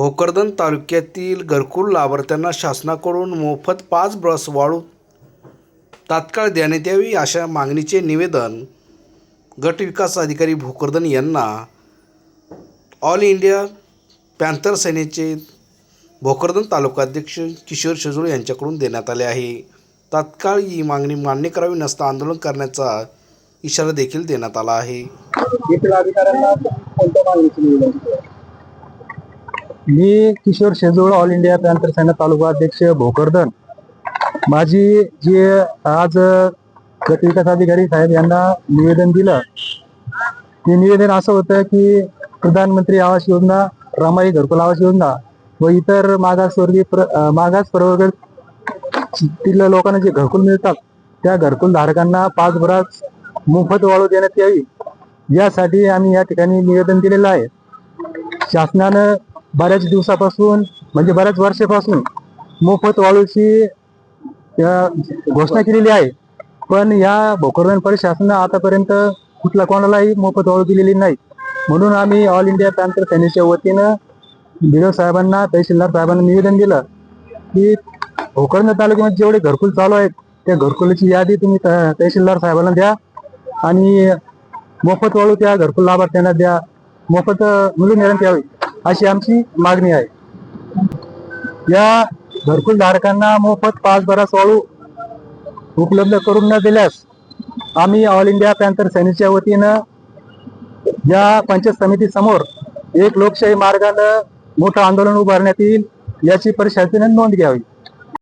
भोकरदन तालुक्यातील घरकुल लाभार्थ्यांना शासनाकडून मोफत 5 ब्रश वाळू तात्काळ देण्यात यावी अशा मागणीचे निवेदन गट विकास अधिकारी भोकरदन यांना ऑल इंडिया पॅन्थर सेनेचे भोकरदन तालुकाध्यक्ष किशोर शेजूळ यांच्याकडून देण्यात आले आहे। तात्काळ ही मागणी मान्य करावी नसता आंदोलन करण्याचा इशारा देखील देण्यात आला आहे। मी Kishor Shejul, all India Panther Sena taluka अध्यक्ष भोकरदन। माझी जे आज गट विकास अधिकारी साहेब यांना निवेदन दिलं, ते निवेदन असं होतं की प्रधानमंत्री आवास योजना, रमाई घरकुल आवास योजना व इतर मागास प्रवर्गातील लोकांना जे घरकुल मिळतात त्या घरकुल धारकांना 5 ब्रश मोफत वाळू देण्यात यावी यासाठी आम्ही या ठिकाणी निवेदन दिलेलं आहे। शासनानं बऱ्याच दिवसापासून म्हणजे बऱ्याच वर्षापासून मोफत वाळूची घोषणा केलेली आहे, पण या भोकरदन प्रशासनानं आतापर्यंत कुठल्या कोणालाही मोफत वाळू दिलेली नाही। म्हणून आम्ही ऑल इंडिया पॅन्थर सेनेच्या वतीनं बीडीओ साहेबांना, तहसीलदार साहेबांना निवेदन दिलं की भोकरदन तालुक्यामध्ये जेवढे घरकुल चालू आहेत त्या घरकुलाची यादी तुम्ही तहसीलदार साहेबांना द्या आणि मोफत वाळू त्या घरकुल लाभार्थ्यांना द्या, मोफत मिळून देण्यात यावी अशी आमची मागणी आहे। या घरकुल धारकांना मोफत 5 ब्रश वाळू उपलब्ध करून न दिल्यास आम्ही ऑल इंडिया पॅन्थर सेनेच्या वतीनं या पंचायत समिती समोर एक लोकशाही मार्गानं मोठं आंदोलन उभारण्यात येईल याची प्रशासनाने नोंद घ्यावी।